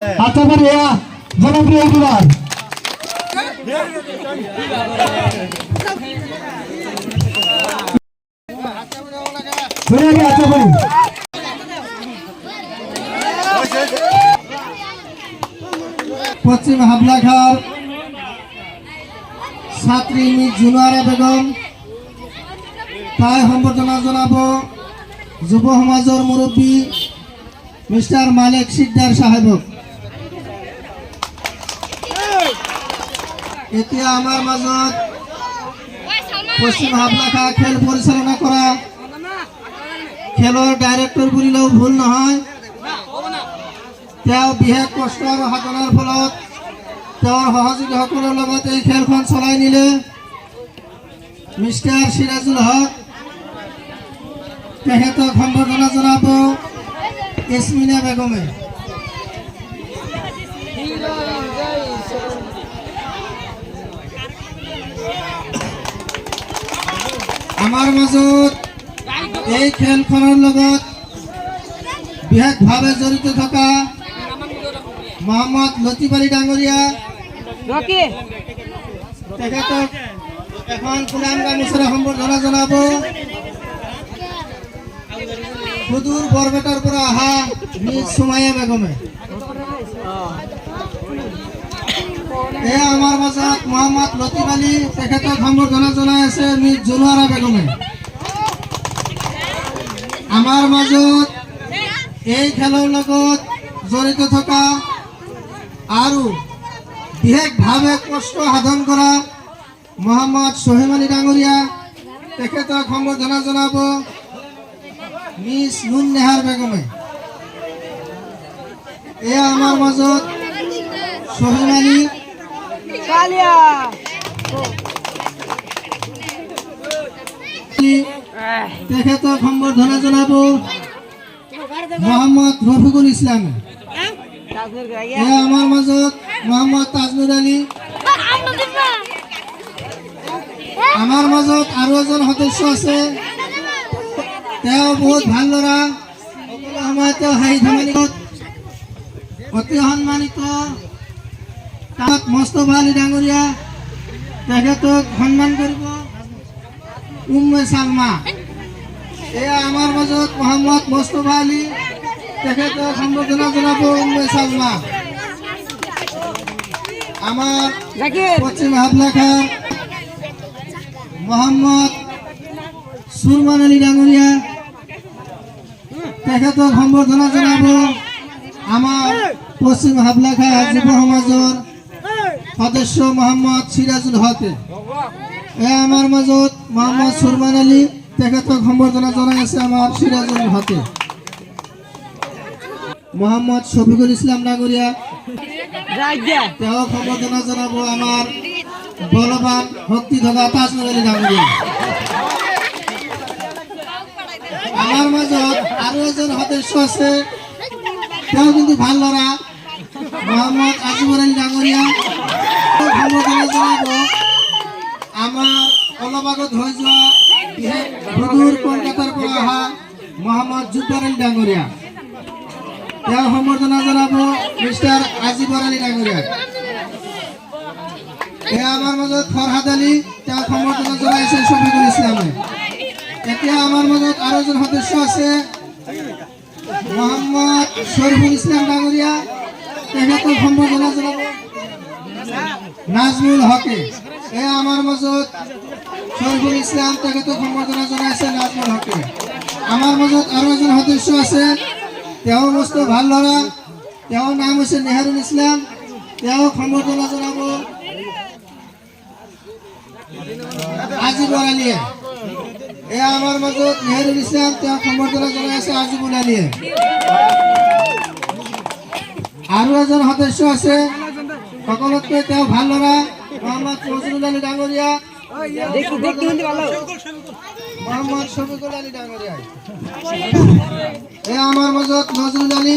আচ্ছা ভাইয়া জনপ্রিয় কুমার আচ্ছা ভাই পশ্চিম হাবলাঘাট ছাত্রী মিস জুনুয়ারা বেগম তাই সম্বর্ধনা জানাব যুব সমাজৰ মুৰব্বী মিস্টার মালিক সিকদার সাহেবক। এতিয়া আমাৰ মাজত পশ্চিম হাবলাঘাট খেল পৰিচালনা কৰা খেলৰ ডাইৰেক্টৰ বুলিলেও ভুল নহয়। তেওঁ বিশেষ কষ্ট আৰু সাধনাৰ ফলত তেওঁৰ সহযোগীসকলৰ লগত এই খেলখন চলাই নিলে মিস্টাৰ সিৰাজুল হক। তেখেতক সম্বৰ্ধনা জনাব ইসমিনা বেগমে। আমাৰ মাজত এই খেলখনৰ লগত বিশেষভাৱে জড়িত থকা মোহাম্মদ লতিফ আলী ডাঙৰীয়া, তেখেতক এখন ফুলাম গামোচাৰে সম্বৰ্ধনা জনাব। সুদূৰ বৰপেটাৰ পৰা অহা মিস সুমাইয়া বেগমে। এয়া আমাৰ মাজত মোহাম্মদ লতিফ আলী, তেখেতক সম্বৰ্ধনা জনাই আছে মিস জুনুয়ারা বেগমে। আমাৰ মাজত এই খেলৰ লগত জড়িত থকা আৰু বিশেষভাৱে কষ্ট সাধন কৰা মোহাম্মদ সোহেম আলী ডাঙৰীয়া, তেখেতক সম্বৰ্ধনা জনাব মিস নুন নেহাৰ বেগমে। এয়া আমাৰ মাজত সোহেম আলী, তেখেতক সম্বৰ্ধনা জনাব মোহাম্মদ রফিকুল ইসলাম। এয়া আমাৰ মাজত মোহাম্মদ তাজনুর আলী। আমাৰ মাজত আৰু এজন সদস্য আছে, তেওঁ বহুত ভাল ল'ৰা, সকলো সময়তে হাঁহি ধেমালিত অতি সন্মানিত মোস্তফা আলী ডাঙৰীয়া, তেখেতক সন্মান কৰিব উম্মে সালমা। এয়া আমাৰ মাজত মোহাম্মদ মোস্তফা আলী, তেখেতক সম্বৰ্ধনা জনাব উম্মে সালমা। আমাৰ পশ্চিম হাবলাঘাট মোহাম্মদ সুরমান আলী ডাঙৰীয়া, তেখেতক সম্বৰ্ধনা জনাব আমাৰ পশ্চিম হাবলাঘাট যুৱ সমাজৰ সদস্য মোহাম্মদ সিরাজুল হকে। এয়া আমাৰ মাজত মোহাম্মদ সুরমান আলী, তেখেতক সম্বৰ্ধনা জনাই আছে আমাৰ সিরাজুল হকে। মোহাম্মদ শফিকুল ইসলাম ডাঙৰীয়া, তেওঁক সম্বৰ্ধনা জনাব আমাৰ বলবান শক্তি থকা তাজনুর আলী ডাঙৰীয়া। আমার মাজত আৰু এজন সদস্য আছে, তেওঁ কিন্তু ভাল ল'ৰা, মোহাম্মদ আজিবুর আলী ডাঙৰীয়া। সম্বৰ্ধনা জনাব আমাৰ অলপ আগত হৈ যোৱা সুদূৰ কলকাতাৰ পৰা অহা মোহাম্মদ জুব্বার আলী ডাঙৰীয়া। তেওঁ সম্বৰ্ধনা জনাব মিস্টার আজিবুর আলী ডাঙৰীয়া। এয়া আমাৰ মাজত ফরহাদ আলী, তেওঁ সম্বৰ্ধনা জনাইছে শফিকুল ইসলামে। এতিয়া আমাৰ মাজত আৰু এজন সদস্য আছে মোহাম্মদ শরীফুল ইসলাম ডাঙৰীয়া, তেখেতক সম্বৰ্ধনা জনাব নাজমুল হকে। এয়া আমাৰ মাজত শরীফুল ইসলাম, তেখেতক সম্বৰ্ধনা জনাইছে নাজমুল হকে। আমাৰ মাজত আৰু এজন সদস্য আছে, তেওঁ মস্ত ভাল ল'ৰা, তেওঁৰ নাম হৈছে নেহাৰুল ইসলাম, তেওঁক সম্বৰ্ধনা জনাব আজিবুর আলীয়ে। এয়া আমাৰ মাজত নেহাৰুল ইসলাম, তেওঁক সম্বৰ্ধনা জনাই আছে আজিবুল আলীয়ে। আৰু এজন সদস্য আছে, সকলোতকৈ তেওঁ ভাল ল'ৰা, মোহাম্মদ নজরুল আলী ডাঙৰীয়া, মোহাম্মদ শফিকুল আলী ডাঙৰীয়া। এয়া আমাৰ মাজত নজরুল আলী।